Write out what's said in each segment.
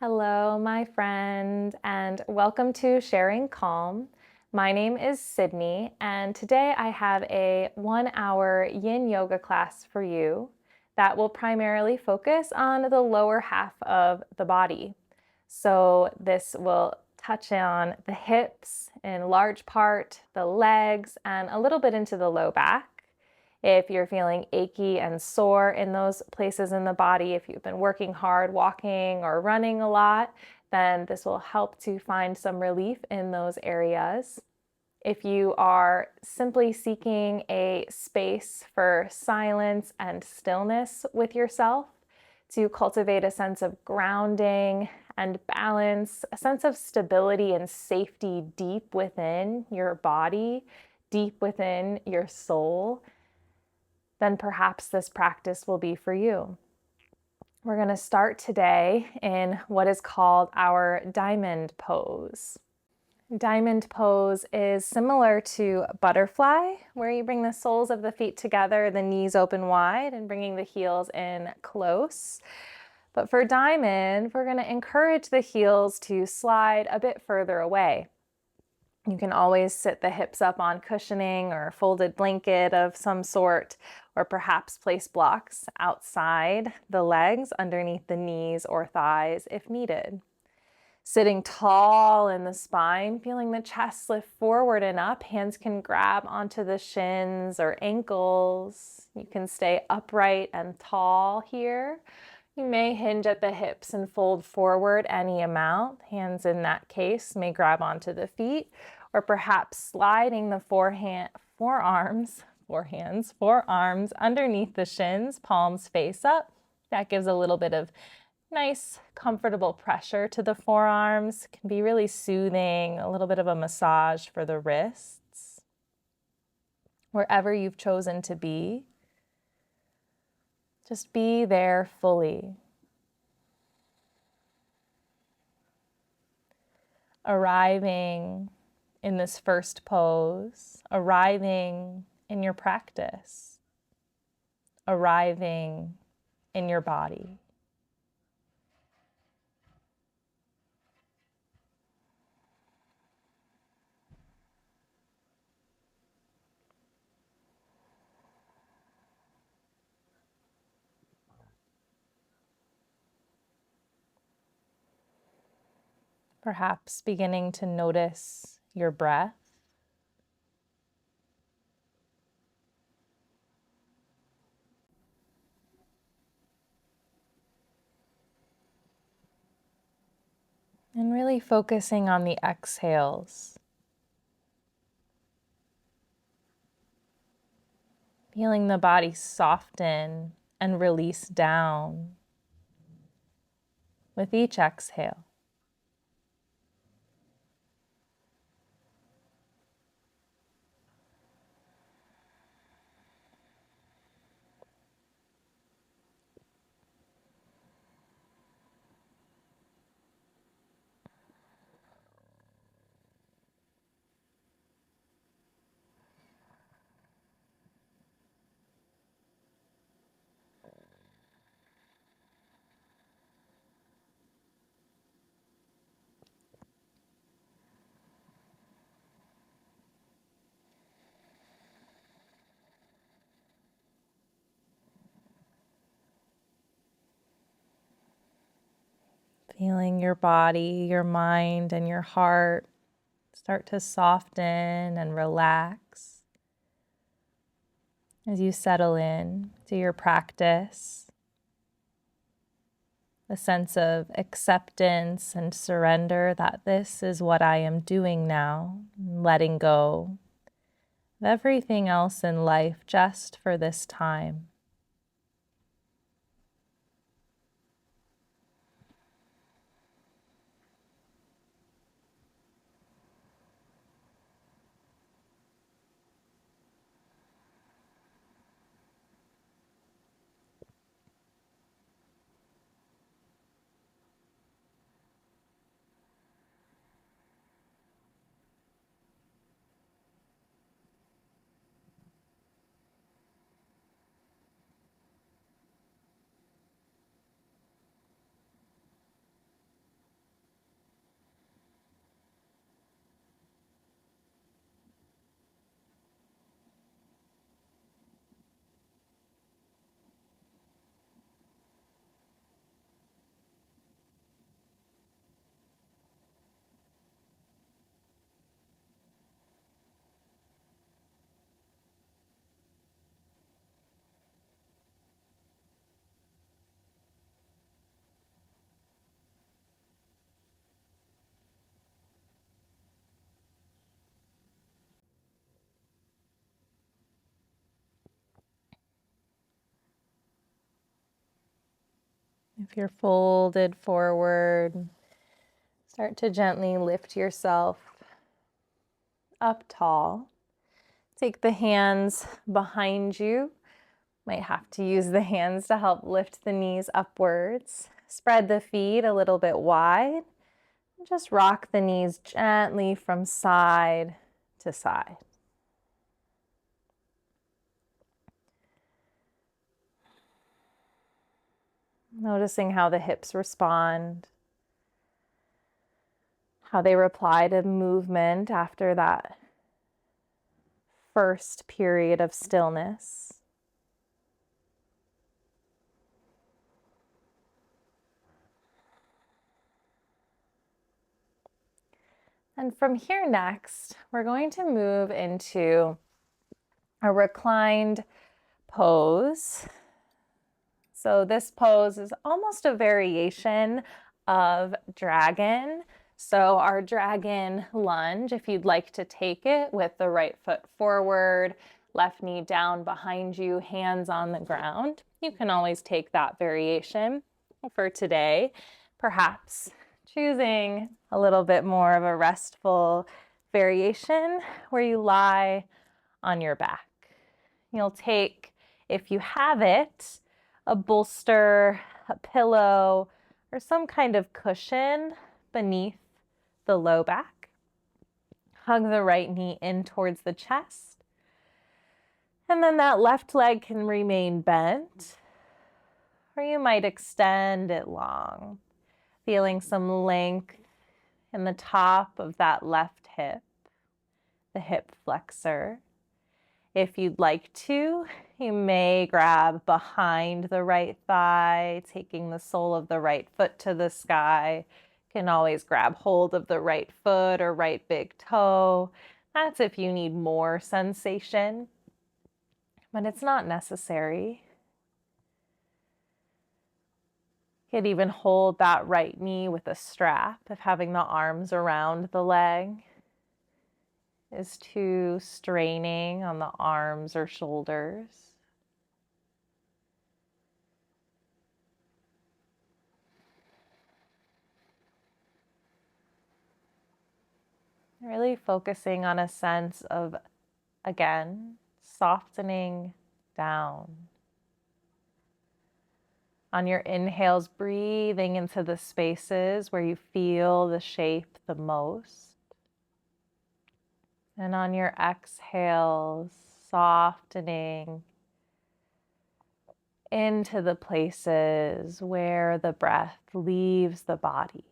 Hello, my friend, and welcome to Sharing Calm. My name is Sydney, and today I have a 1 hour yin yoga class for you that will primarily focus on the lower half of the body. So, this will touch on the hips in large part, the legs, and a little bit into the low back. If you're feeling achy and sore in those places in the body, if you've been working hard, walking or running a lot, then this will help to find some relief in those areas. If you are simply seeking a space for silence and stillness with yourself, to cultivate a sense of grounding and balance, a sense of stability and safety deep within your body, deep within your soul, then perhaps this practice will be for you. We're going to start today in what is called our diamond pose. Diamond pose is similar to butterfly, where you bring the soles of the feet together, the knees open wide, and bringing the heels in close. But for diamond, we're going to encourage the heels to slide a bit further away. You can always sit the hips up on cushioning or a folded blanket of some sort, or perhaps place blocks outside the legs, underneath the knees or thighs if needed. Sitting tall in the spine, feeling the chest lift forward and up, hands can grab onto the shins or ankles. You can stay upright and tall here. You may hinge at the hips and fold forward any amount. Hands in that case may grab onto the feet, or perhaps sliding the forearms underneath the shins, palms face up. That gives a little bit of nice, comfortable pressure to the forearms. Can be really soothing, a little bit of a massage for the wrists. Wherever you've chosen to be, just be there fully. Arriving in this first pose, arriving in your practice, arriving in your body. Perhaps beginning to notice your breath. And really focusing on the exhales. Feeling the body soften and release down with each exhale. Feeling your body, your mind, and your heart start to soften and relax as you settle in to your practice. A sense of acceptance and surrender that this is what I am doing now, letting go of everything else in life just for this time. If you're folded forward, start to gently lift yourself up tall. Take the hands behind you. Might have to use the hands to help lift the knees upwards. Spread the feet a little bit wide. Just rock the knees gently from side to side. Noticing how the hips respond, how they reply to movement after that first period of stillness. And from here next, we're going to move into a reclined pose. So this pose is almost a variation of dragon. So our dragon lunge, if you'd like to take it with the right foot forward, left knee down behind you, hands on the ground, you can always take that variation. For today, perhaps choosing a little bit more of a restful variation where you lie on your back. You'll take, if you have it, a bolster, a pillow, or some kind of cushion beneath the low back. Hug the right knee in towards the chest. And then that left leg can remain bent, or you might extend it long, feeling some length in the top of that left hip, the hip flexor. If you'd like to, you may grab behind the right thigh, taking the sole of the right foot to the sky. You can always grab hold of the right foot or right big toe. That's if you need more sensation, but it's not necessary. You could even hold that right knee with a strap if having the arms around the leg is too straining on the arms or shoulders. Really focusing on a sense of, again, softening down. On your inhales, breathing into the spaces where you feel the shape the most. And on your exhales, softening into the places where the breath leaves the body.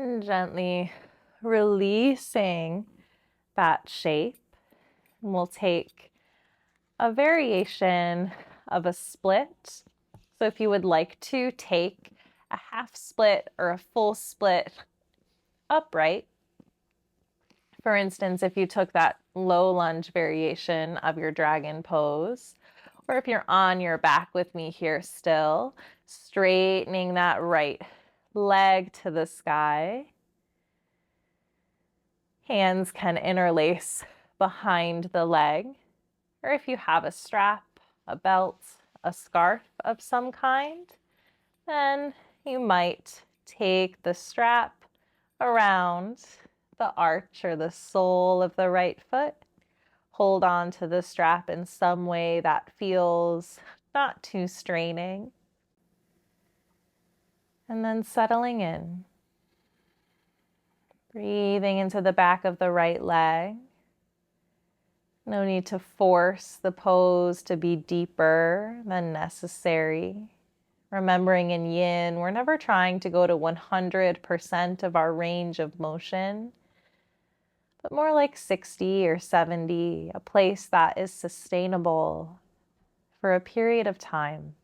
And gently releasing that shape. And we'll take a variation of a split. So if you would like to take a half split or a full split upright, for instance, if you took that low lunge variation of your dragon pose, or if you're on your back with me here still, straightening that right leg to the sky. Hands can interlace behind the leg, or if you have a strap, a belt, a scarf of some kind, then you might take the strap around the arch or the sole of the right foot. Hold on to the strap in some way that feels not too straining. And then settling in. Breathing into the back of the right leg. No need to force the pose to be deeper than necessary. Remembering in yin, we're never trying to go to 100% of our range of motion, but more like 60 or 70, a place that is sustainable for a period of time.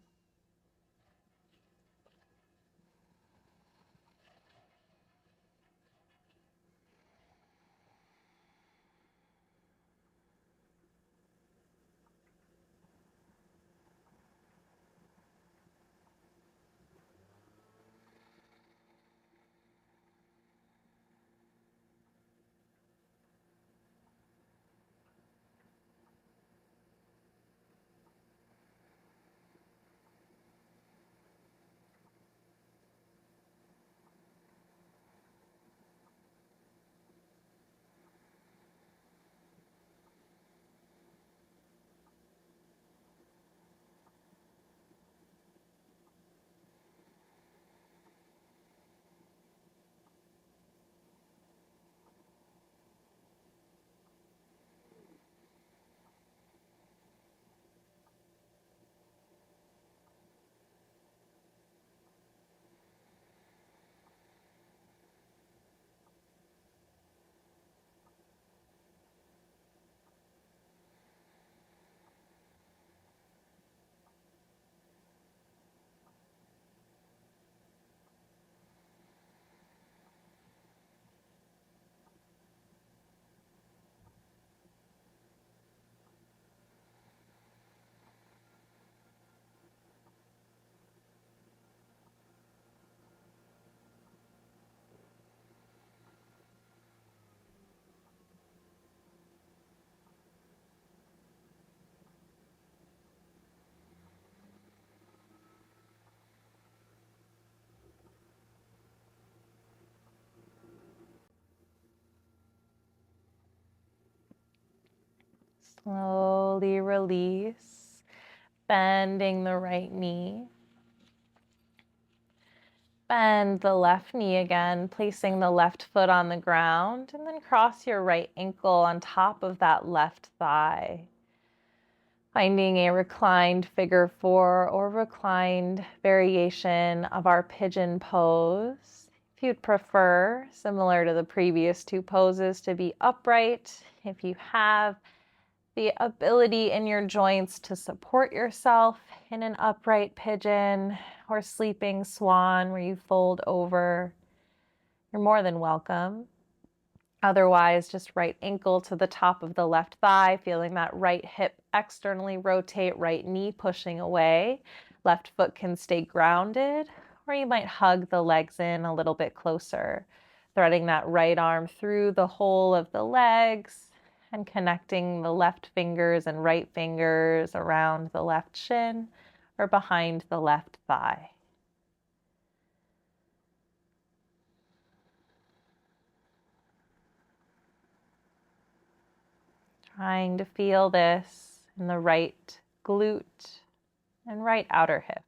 Slowly release, bending the right knee. Bend the left knee again, placing the left foot on the ground, and then cross your right ankle on top of that left thigh. Finding a reclined figure four or reclined variation of our pigeon pose. If you'd prefer, similar to the previous two poses, to be upright, if you have the ability in your joints to support yourself in an upright pigeon or sleeping swan where you fold over, you're more than welcome. Otherwise, just right ankle to the top of the left thigh, feeling that right hip externally rotate, right knee pushing away. Left foot can stay grounded, or you might hug the legs in a little bit closer, threading that right arm through the whole of the legs and connecting the left fingers and right fingers around the left shin or behind the left thigh. Trying to feel this in the right glute and right outer hip.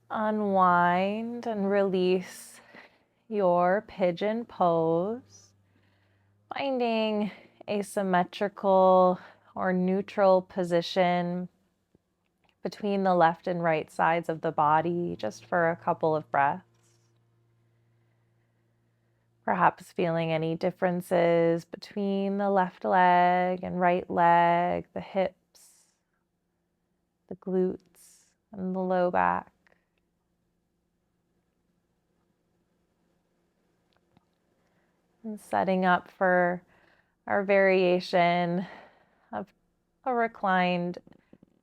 unwind and release your pigeon pose, finding a symmetrical or neutral position between the left and right sides of the body just for a couple of breaths. Perhaps feeling any differences between the left leg and right leg, the hips, the glutes, and the low back. And setting up for our variation of a reclined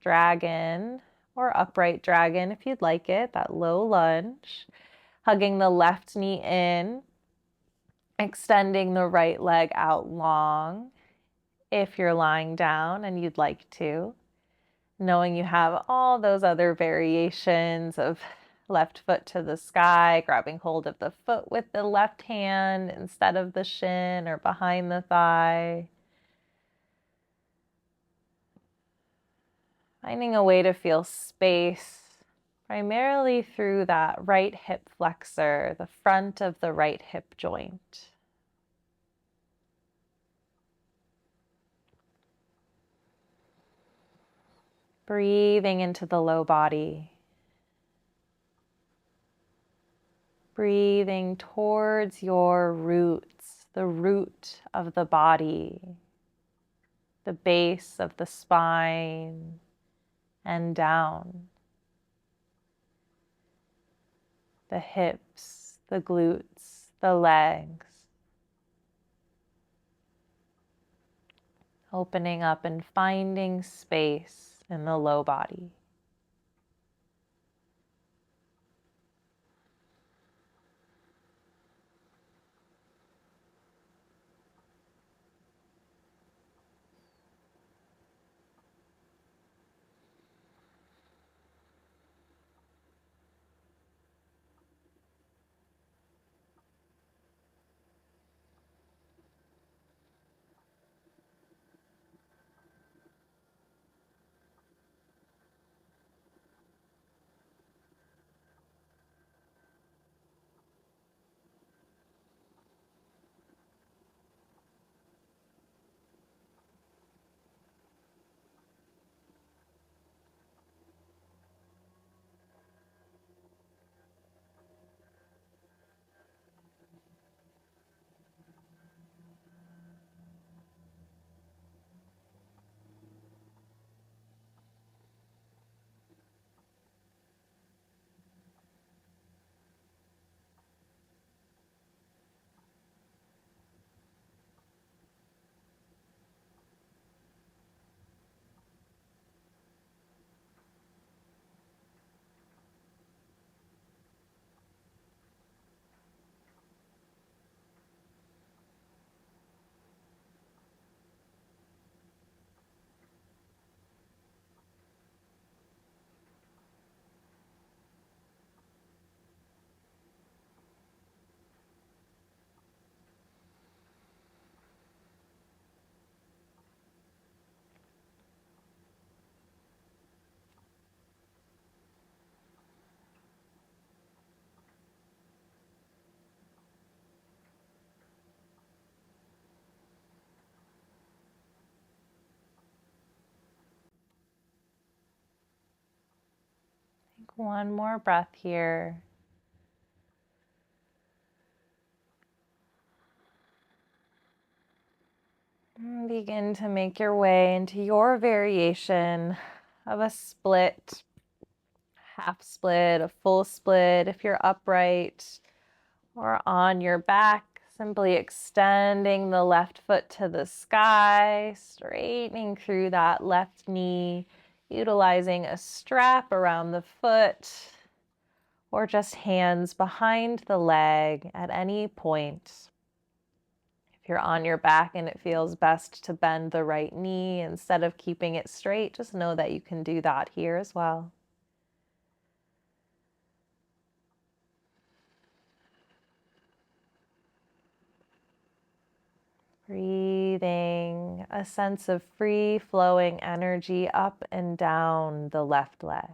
dragon or upright dragon if you'd like it, that low lunge. Hugging the left knee in, extending the right leg out long if you're lying down and you'd like to. Knowing you have all those other variations of left foot to the sky, grabbing hold of the foot with the left hand instead of the shin or behind the thigh. Finding a way to feel space primarily through that right hip flexor, the front of the right hip joint. Breathing into the low body. Breathing towards your roots, the root of the body, the base of the spine, and down. The hips, the glutes, the legs. Opening up and finding space in the low body. Take one more breath here. And begin to make your way into your variation of a split, half split, a full split. If you're upright or on your back, simply extending the left foot to the sky, straightening through that left knee, utilizing a strap around the foot or just hands behind the leg at any point. If you're on your back and it feels best to bend the right knee instead of keeping it straight, just know that you can do that here as well. Breathing a sense of free flowing energy up and down the left leg.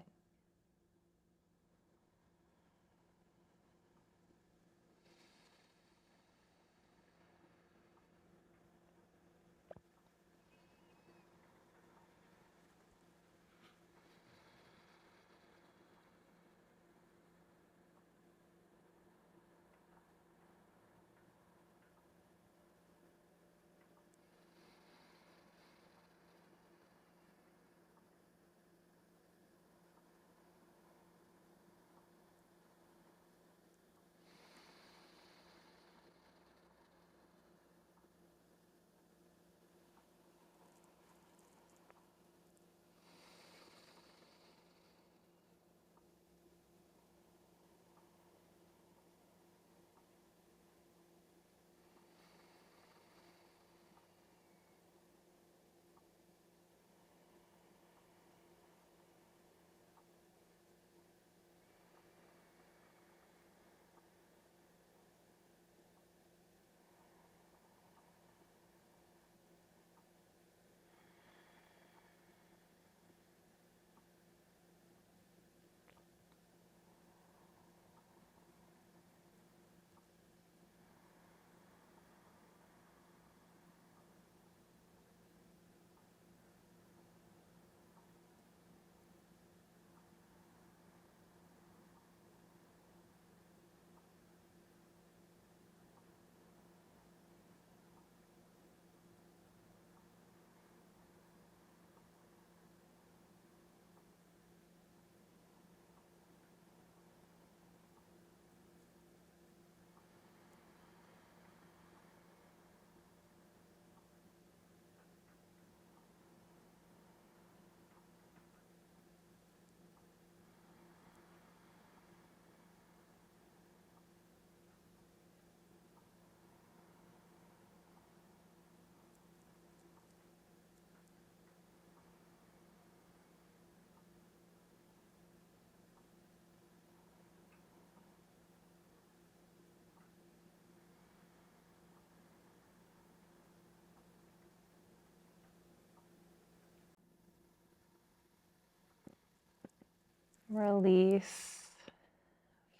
Release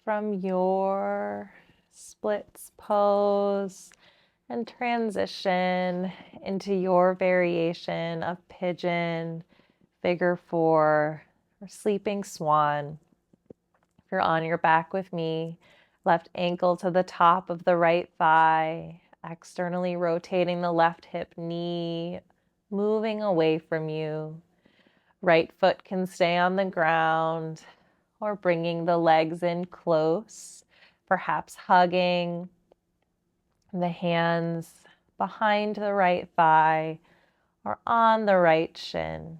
from your splits pose and transition into your variation of pigeon, figure four, or sleeping swan. If you're on your back with me, left ankle to the top of the right thigh, externally rotating the left hip knee, moving away from you. Right foot can stay on the ground, or bringing the legs in close, perhaps hugging the hands behind the right thigh or on the right shin.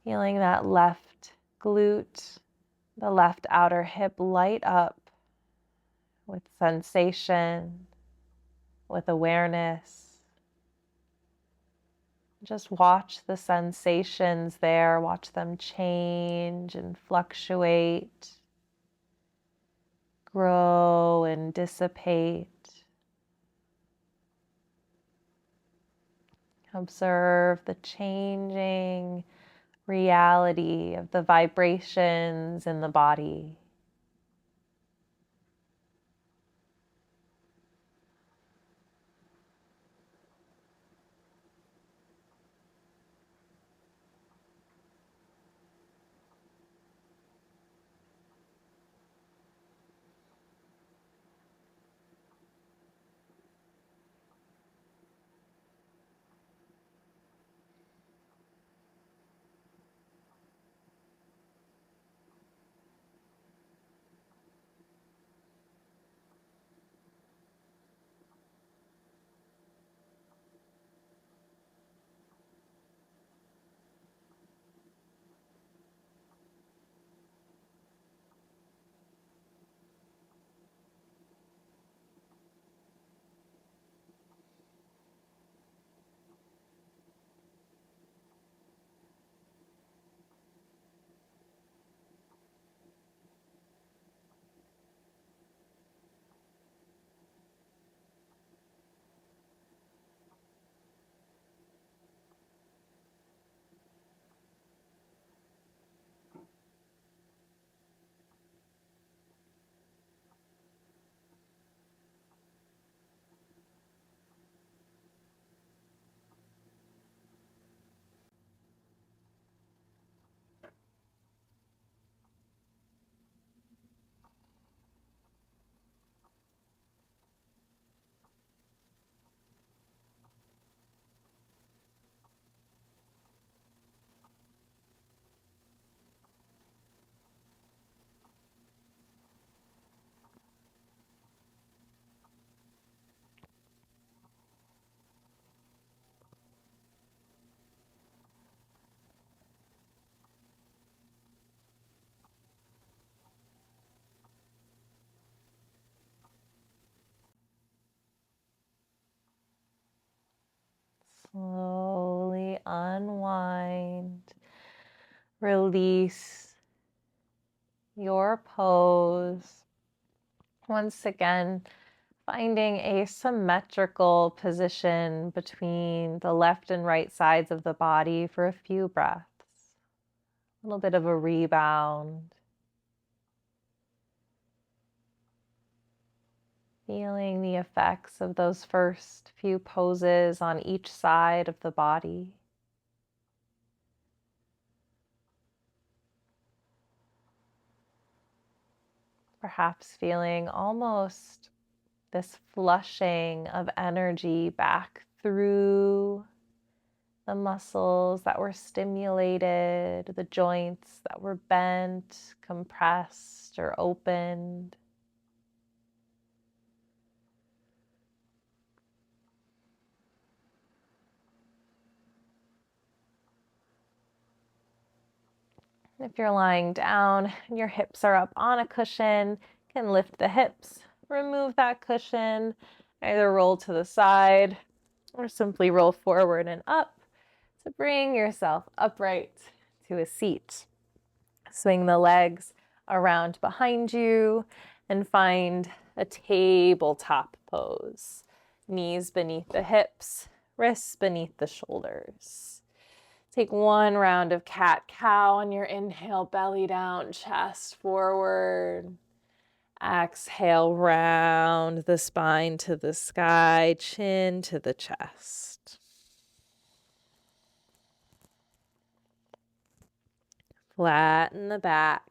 Feeling that left glute, the left outer hip light up with sensation, with awareness. Just watch the sensations there, watch them change and fluctuate, grow and dissipate. Observe the changing reality of the vibrations in the body. Slowly unwind, release your pose. Once again, finding a symmetrical position between the left and right sides of the body for a few breaths. A little bit of a rebound. Feeling the effects of those first few poses on each side of the body. Perhaps feeling almost this flushing of energy back through the muscles that were stimulated, the joints that were bent, compressed, or opened. If you're lying down and your hips are up on a cushion, you can lift the hips, remove that cushion, either roll to the side or simply roll forward and up to bring yourself upright to a seat. Swing the legs around behind you and find a tabletop pose. Knees beneath the hips, wrists beneath the shoulders. Take one round of cat-cow on your inhale, belly down, chest forward. Exhale, round the spine to the sky, chin to the chest. Flatten the back.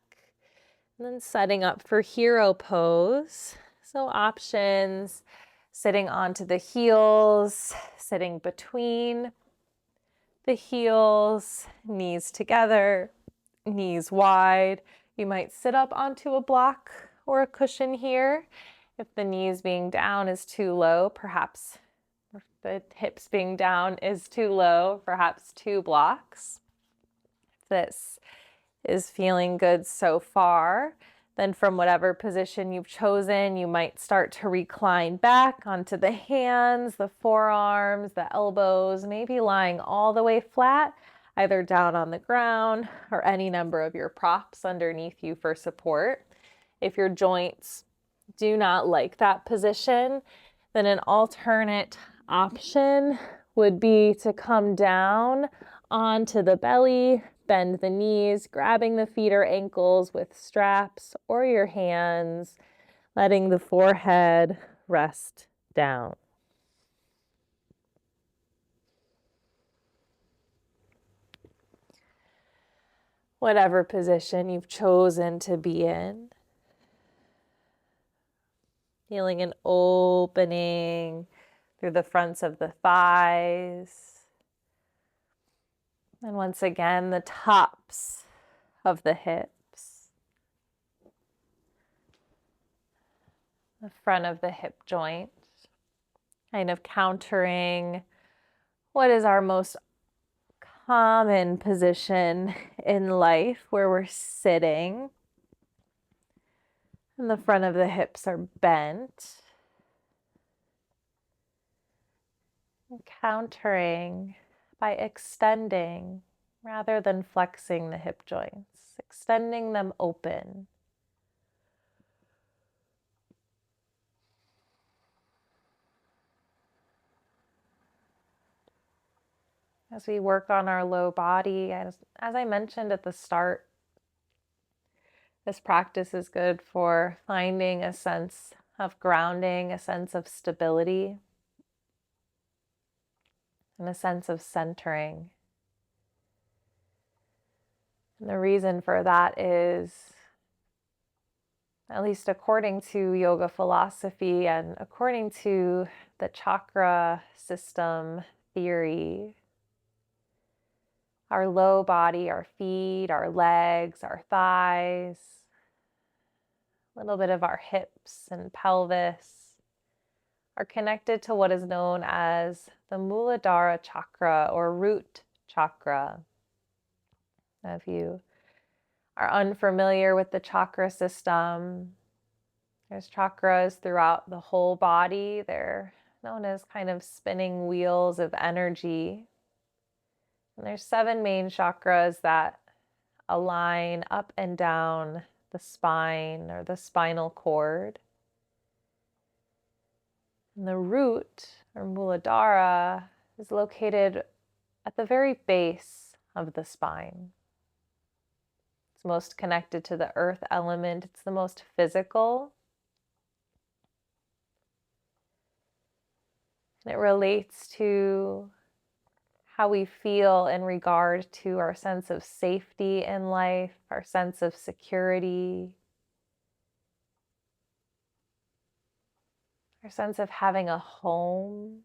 And then setting up for hero pose. So options, sitting onto the heels, sitting between the heels, knees together, knees wide. You might sit up onto a block or a cushion here. If the knees being down is too low, perhaps if the hips being down is too low, perhaps 2 blocks. If this is feeling good so far, then from whatever position you've chosen, you might start to recline back onto the hands, the forearms, the elbows, maybe lying all the way flat, either down on the ground or any number of your props underneath you for support. If your joints do not like that position, then an alternate option would be to come down onto the belly, bend the knees, grabbing the feet or ankles with straps or your hands, letting the forehead rest down. Whatever position you've chosen to be in, feeling an opening through the fronts of the thighs. And once again, the tops of the hips, the front of the hip joint, kind of countering what is our most common position in life, where we're sitting and the front of the hips are bent. And countering by extending rather than flexing the hip joints, extending them open. As we work on our low body, as I mentioned at the start, this practice is good for finding a sense of grounding, a sense of stability, and a sense of centering. And the reason for that is, at least according to yoga philosophy and according to the chakra system theory, our low body, our feet, our legs, our thighs, a little bit of our hips and pelvis are connected to what is known as the Muladhara chakra or root chakra. Now, if you are unfamiliar with the chakra system, there's chakras throughout the whole body. They're known as kind of spinning wheels of energy. And there's 7 main chakras that align up and down the spine or the spinal cord. And the root, or Muladhara, is located at the very base of the spine. It's most connected to the earth element. It's the most physical. And it relates to how we feel in regard to our sense of safety in life, our sense of security, our sense of having a home.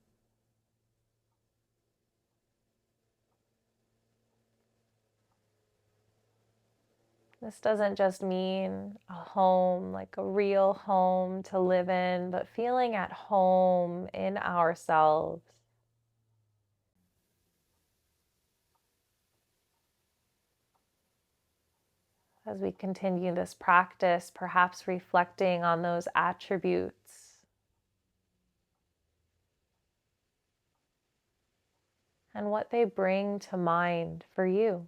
This doesn't just mean a home, like a real home to live in, but feeling at home in ourselves. As we continue this practice, perhaps reflecting on those attributes and what they bring to mind for you.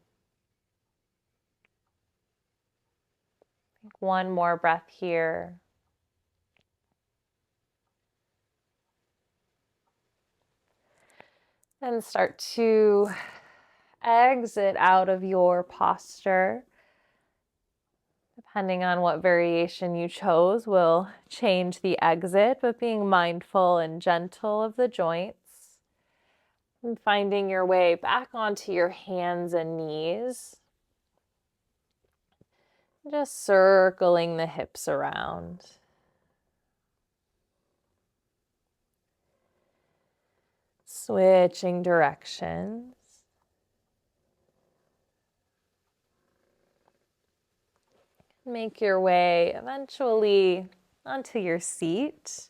One more breath here. And start to exit out of your posture. Depending on what variation you chose, will change the exit, but being mindful and gentle of the joints. And finding your way back onto your hands and knees. Just circling the hips around. Switching directions. Make your way eventually onto your seat,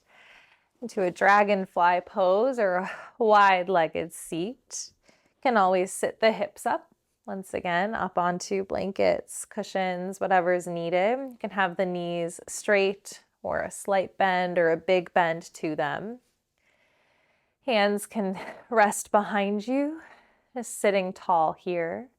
into a dragonfly pose or a wide-legged seat. You can always sit the hips up, once again, up onto blankets, cushions, whatever is needed. You can have the knees straight or a slight bend or a big bend to them. Hands can rest behind you, just sitting tall here.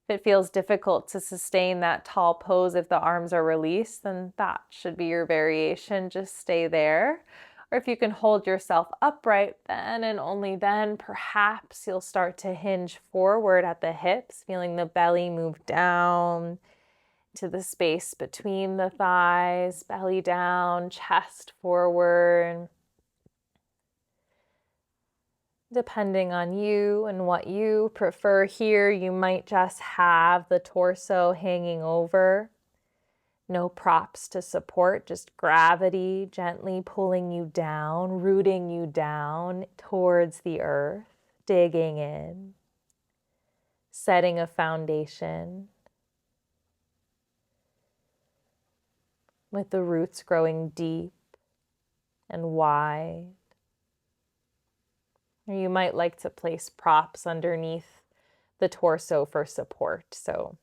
If it feels difficult to sustain that tall pose if the arms are released, then that should be your variation. Just stay there. Or if you can hold yourself upright, then and only then, perhaps you'll start to hinge forward at the hips, feeling the belly move down to the space between the thighs, belly down, chest forward. Depending on you and what you prefer here, you might just have the torso hanging over. No props to support, just gravity gently pulling you down, rooting you down towards the earth, digging in, setting a foundation with the roots growing deep and wide. Or you might like to place props underneath the torso for support. So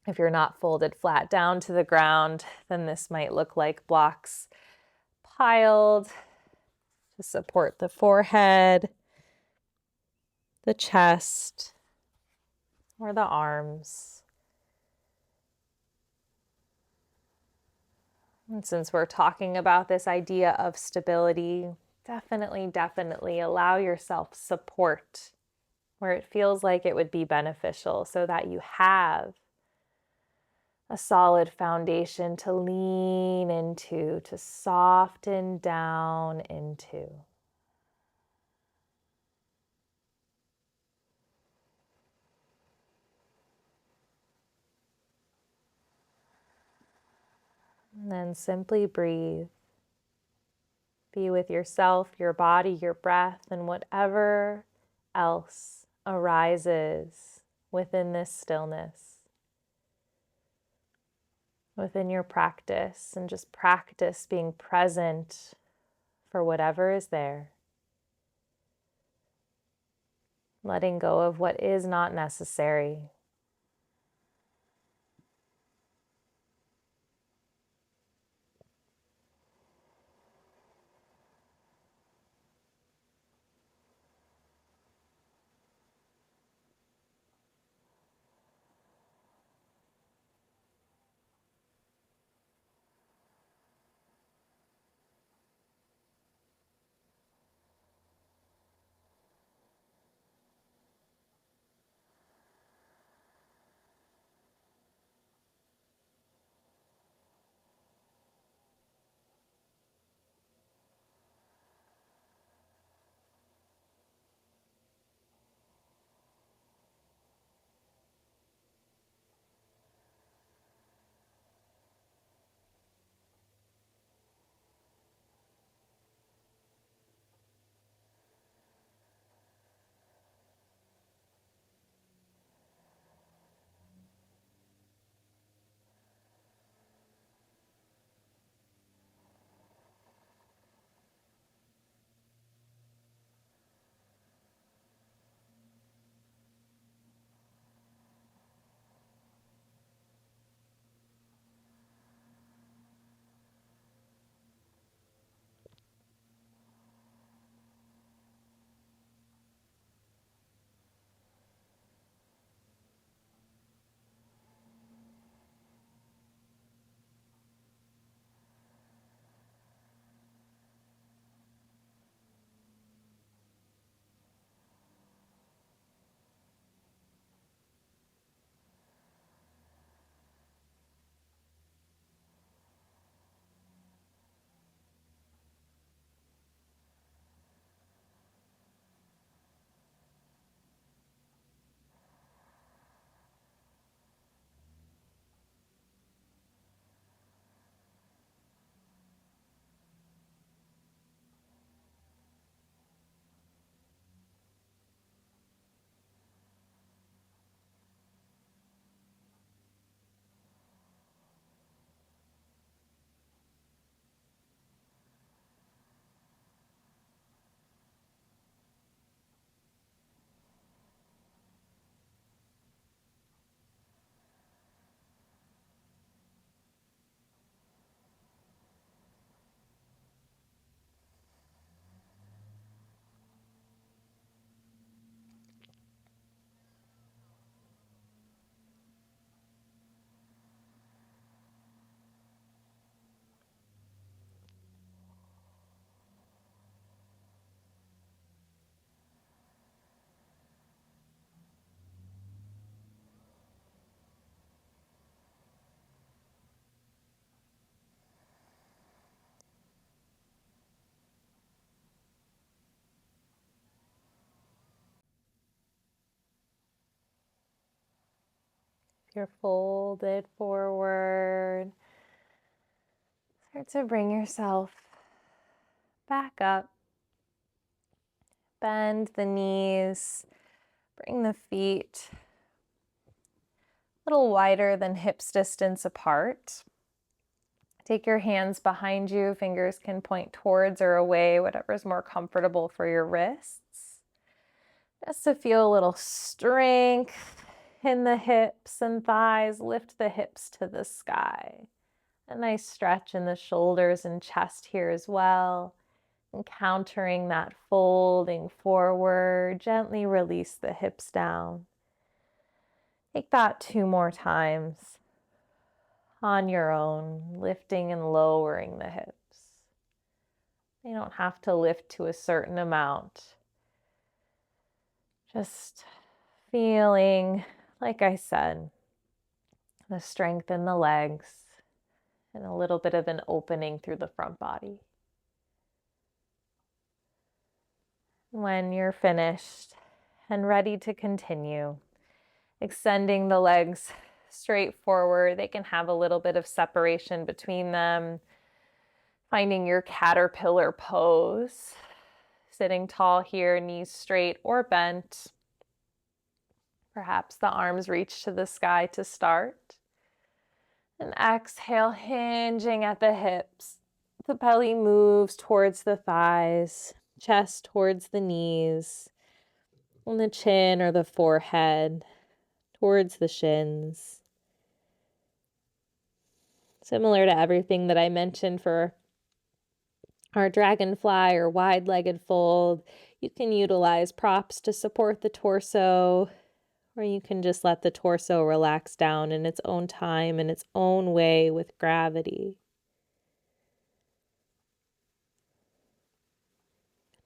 if you're not folded flat down to the ground, then this might look like blocks piled to support the forehead, the chest, or the arms. And since we're talking about this idea of stability, definitely allow yourself support where it feels like it would be beneficial so that you have a solid foundation to lean into, to soften down into. And then simply breathe. Be with yourself, your body, your breath, and whatever else arises within this stillness, within your practice, and just practice being present for whatever is there. Letting go of what is not necessary. You're folded forward. Start to bring yourself back up. Bend the knees. Bring the feet a little wider than hips distance apart. Take your hands behind you. Fingers can point towards or away, whatever's more comfortable for your wrists. Just to feel a little strength in the hips and thighs. Lift the hips to the sky. A nice stretch in the shoulders and chest here as well. Encountering that folding forward. Gently release the hips down. Take that 2 more times on your own, lifting and lowering the hips. You don't have to lift to a certain amount. Just feeling, like I said, the strength in the legs and a little bit of an opening through the front body. When you're finished and ready to continue, extending the legs straight forward. They can have a little bit of separation between them. Finding your caterpillar pose. Sitting tall here, knees straight or bent. Perhaps the arms reach to the sky to start. And exhale, hinging at the hips. The belly moves towards the thighs, chest towards the knees, and the chin or the forehead towards the shins. Similar to everything that I mentioned for our dragonfly or wide-legged fold, you can utilize props to support the torso, or you can just let the torso relax down in its own time, in its own way with gravity.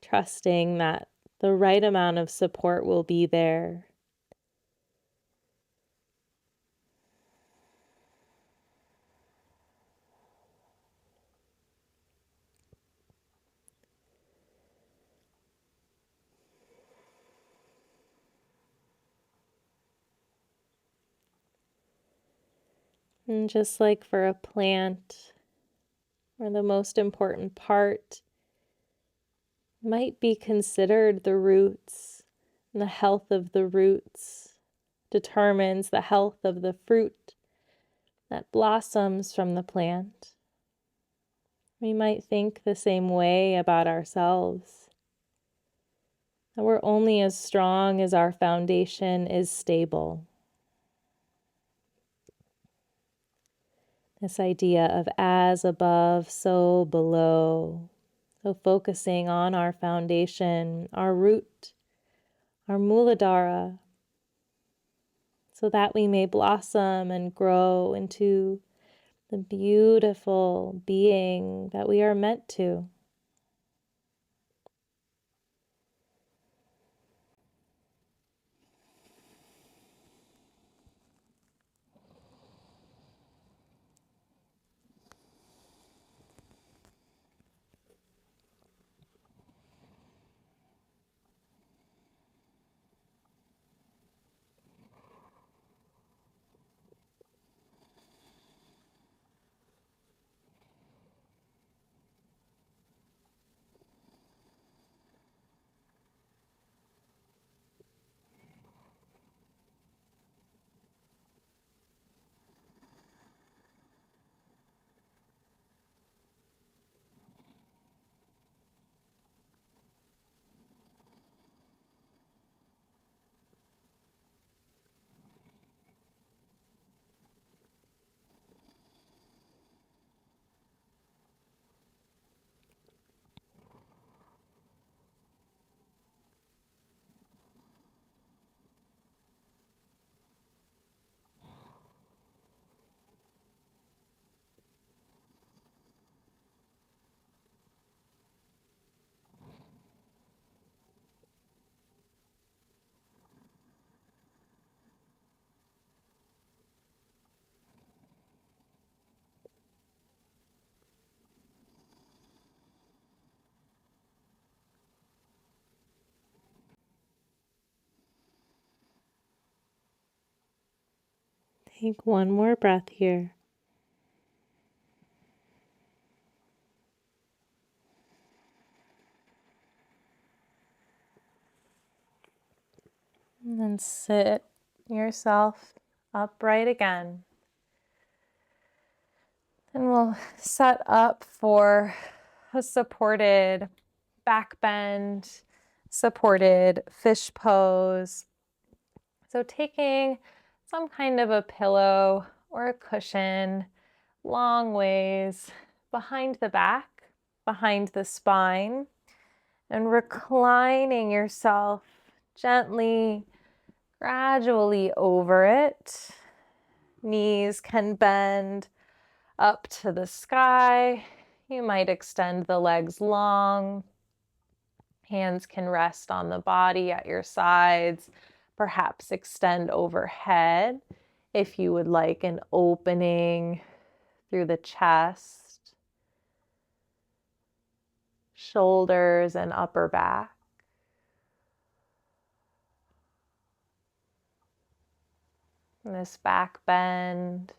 Trusting that the right amount of support will be there. And just like for a plant, where the most important part might be considered the roots, and the health of the roots determines the health of the fruit that blossoms from the plant. We might think the same way about ourselves, that we're only as strong as our foundation is stable. This idea of as above, so below. So focusing on our foundation, our root, our Muladhara, so that we may blossom and grow into the beautiful being that we are meant to. Take one more breath here. And then sit yourself upright again. And we'll set up for a supported back bend, supported fish pose. So taking some kind of a pillow or a cushion long ways behind the back, behind the spine, and reclining yourself gently, gradually over it. Knees can bend up to the sky. You might extend the legs long. Hands can rest on the body at your sides, perhaps extend overhead if you would like an opening through the chest, shoulders, and upper back. And this back bend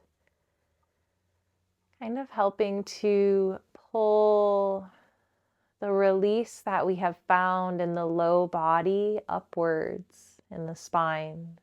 kind of helping to pull the release that we have found in the low body upwards in the spine.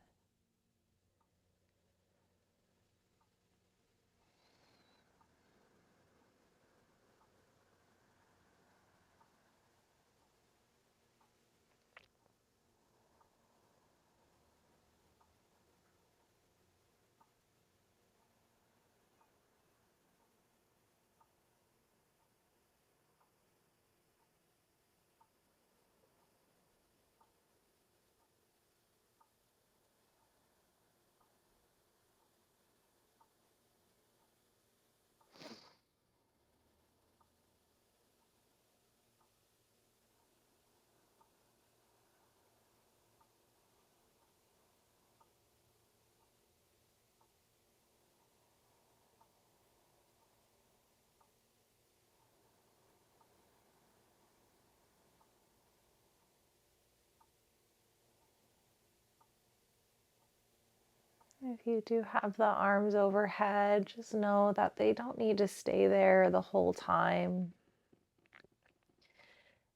If you do have the arms overhead, just know that they don't need to stay there the whole time.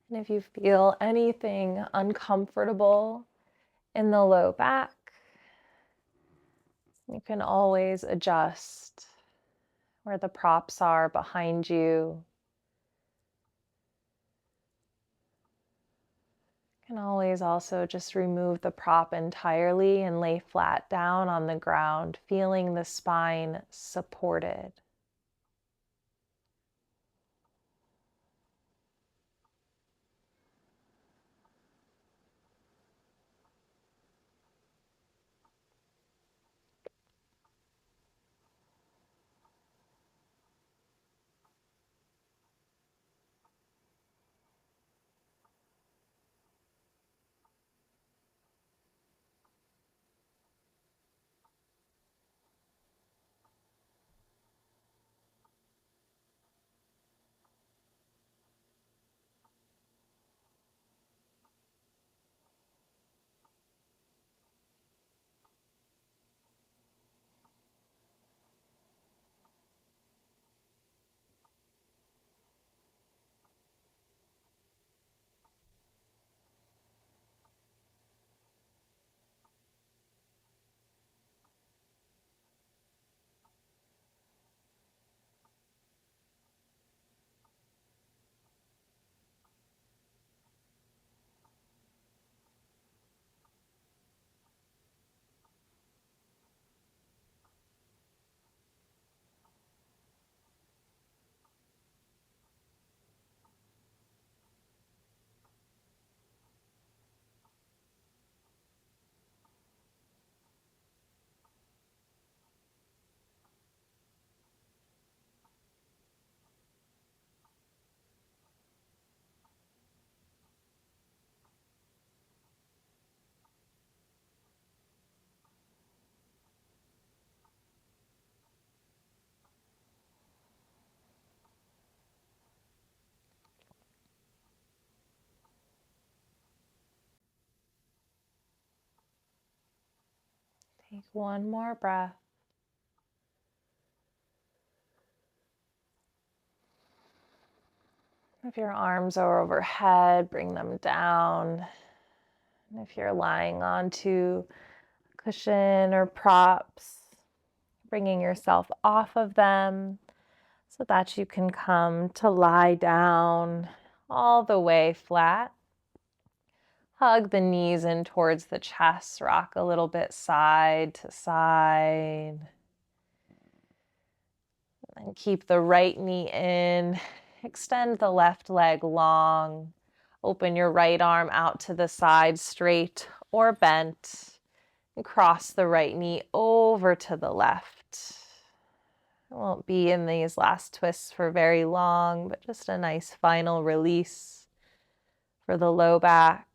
And if you feel anything uncomfortable in the low back, you can always adjust where the props are behind you. You can always also just remove the prop entirely and lay flat down on the ground, feeling the spine supported. Take one more breath. If your arms are overhead, bring them down. And if you're lying onto a cushion or props, bringing yourself off of them so that you can come to lie down all the way flat. Hug the knees in towards the chest, rock a little bit side to side. And keep the right knee in. Extend the left leg long. Open your right arm out to the side, straight or bent. And cross the right knee over to the left. I won't be in these last twists for very long, but just a nice final release for the low back.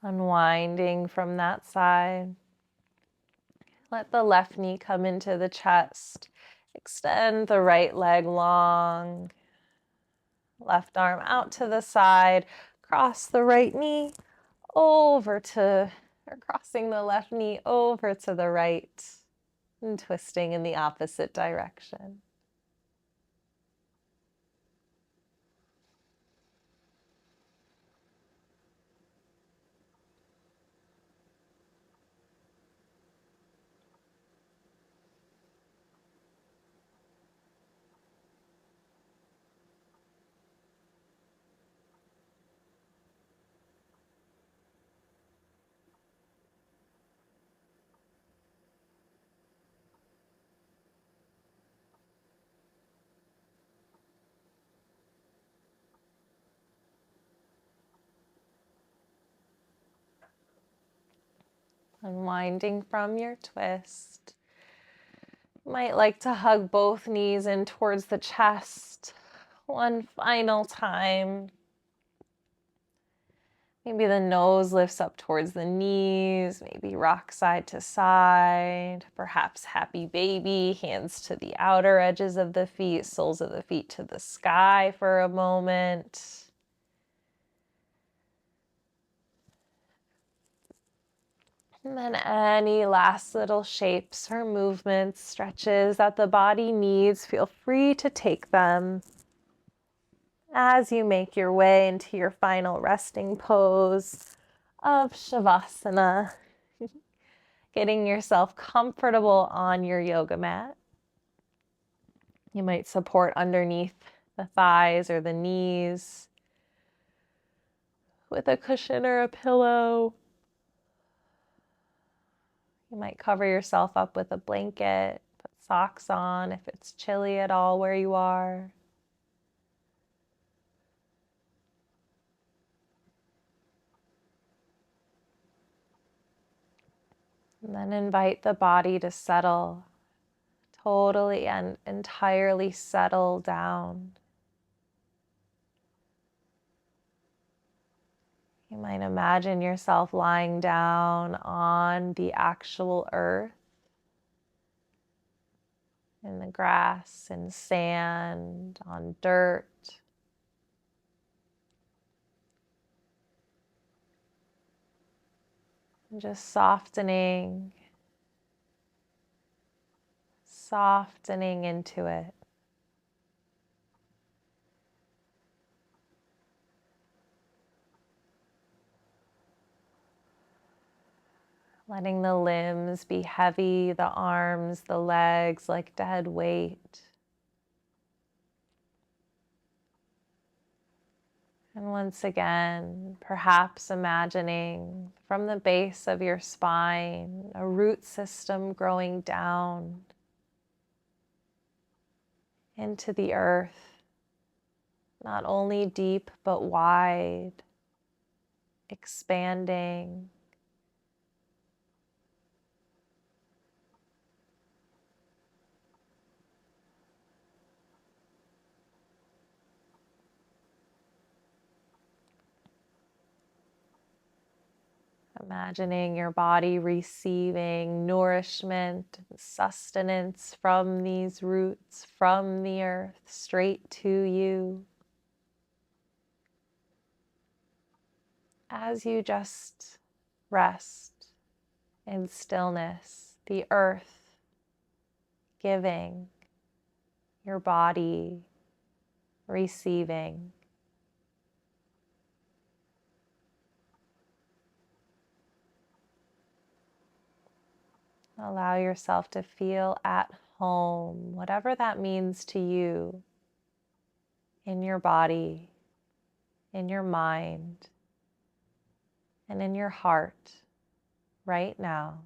Unwinding from that side. Let the left knee come into the chest. Extend the right leg long. Left arm out to the side. Cross the right knee over to, or crossing the left knee over to the right. And twisting in the opposite direction. Unwinding from your twist. You might like to hug both knees in towards the chest one final time. Maybe the nose lifts up towards the knees, maybe rock side to side, perhaps happy baby, hands to the outer edges of the feet, soles of the feet to the sky for a moment. And then any last little shapes or movements, stretches that the body needs, feel free to take them as you make your way into your final resting pose of Shavasana. Getting yourself comfortable on your yoga mat. You might support underneath the thighs or the knees with a cushion or a pillow. You might cover yourself up with a blanket, put socks on if it's chilly at all where you are. And then invite the body to settle, totally and entirely settle down. You might imagine yourself lying down on the actual earth, in the grass, in sand, on dirt. And just softening into it. Letting the limbs be heavy, the arms, the legs like dead weight. And once again, perhaps imagining from the base of your spine, a root system growing down into the earth, not only deep but wide, expanding. Imagining your body receiving nourishment and sustenance from these roots, from the earth, straight to you. As you just rest in stillness, the earth giving, your body receiving. Allow yourself to feel at home, whatever that means to you, in your body, in your mind, and in your heart right now.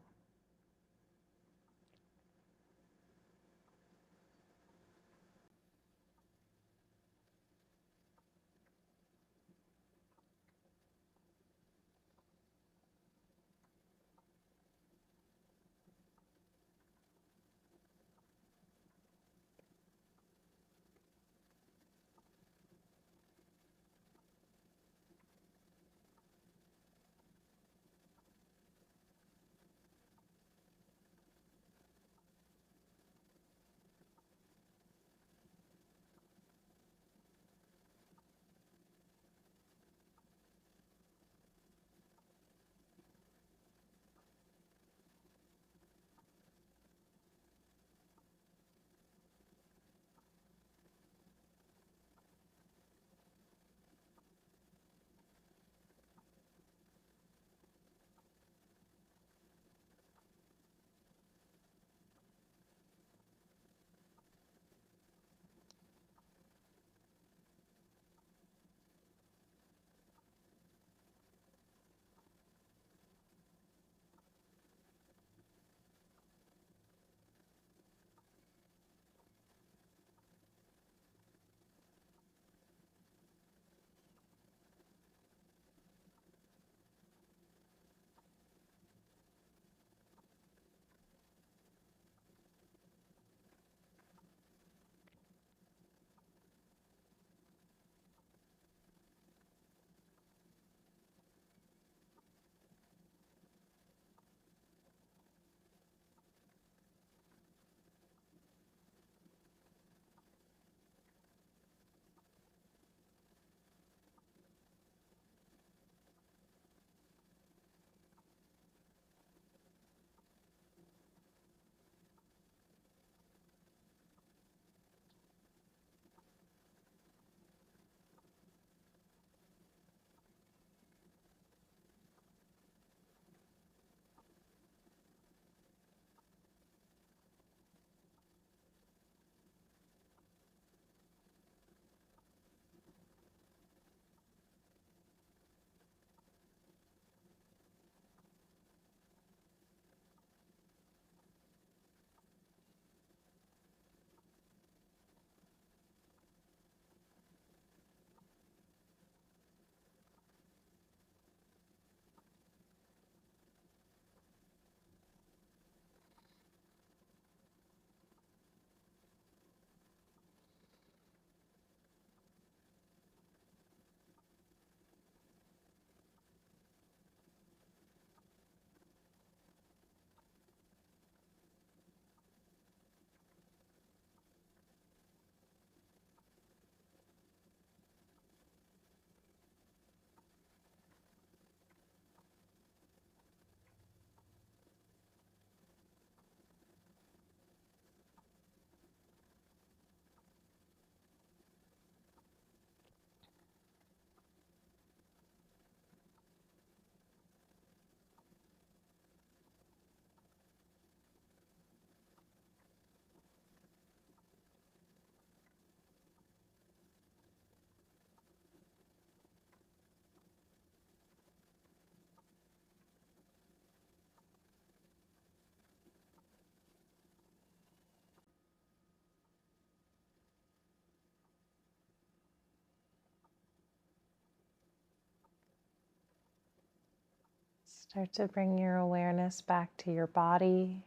Start to bring your awareness back to your body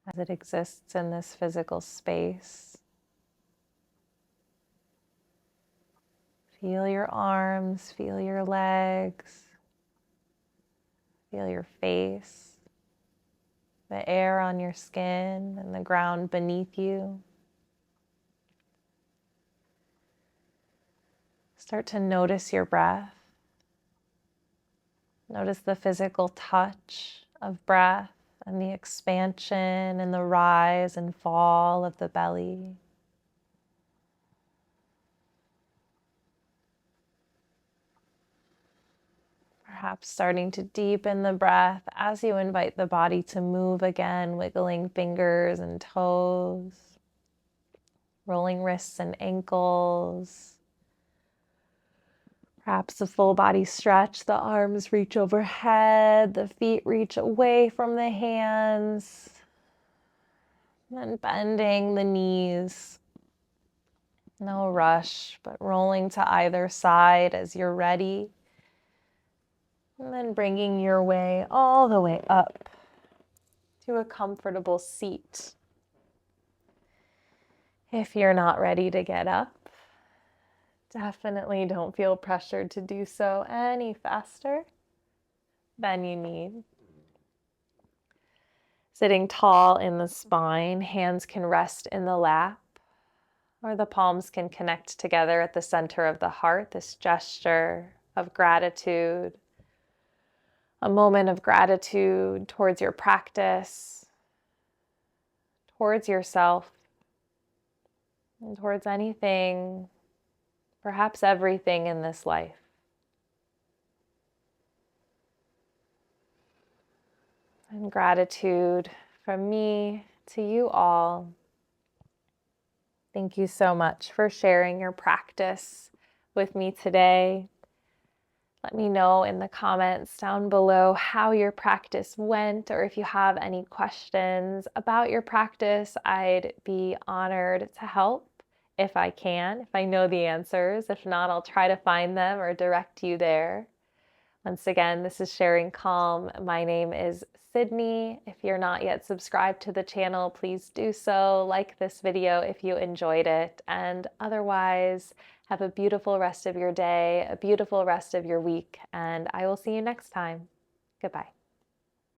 as it exists in this physical space. Feel your arms, feel your legs. Feel your face, the air on your skin, and the ground beneath you. Start to notice your breath. Notice the physical touch of breath and the expansion and the rise and fall of the belly. Perhaps starting to deepen the breath as you invite the body to move again, wiggling fingers and toes, rolling wrists and ankles. Perhaps a full body stretch, the arms reach overhead, the feet reach away from the hands, and bending the knees. No rush, but rolling to either side as you're ready. And then bringing your way all the way up to a comfortable seat. If you're not ready to get up, definitely don't feel pressured to do so any faster than you need. Sitting tall in the spine, hands can rest in the lap, or the palms can connect together at the center of the heart, this gesture of gratitude. A moment of gratitude towards your practice, towards yourself, and towards anything, perhaps everything in this life. And gratitude from me to you all. Thank you so much for sharing your practice with me today. Let me know in the comments down below how your practice went, or if you have any questions about your practice. I'd be honored to help if I can, if I know the answers. If not, I'll try to find them or direct you there. Once again, this is Sharing Calm. My name is Sydney. If you're not yet subscribed to the channel, please do so. Like this video if you enjoyed it. And otherwise, have a beautiful rest of your day, a beautiful rest of your week, and I will see you next time. Goodbye.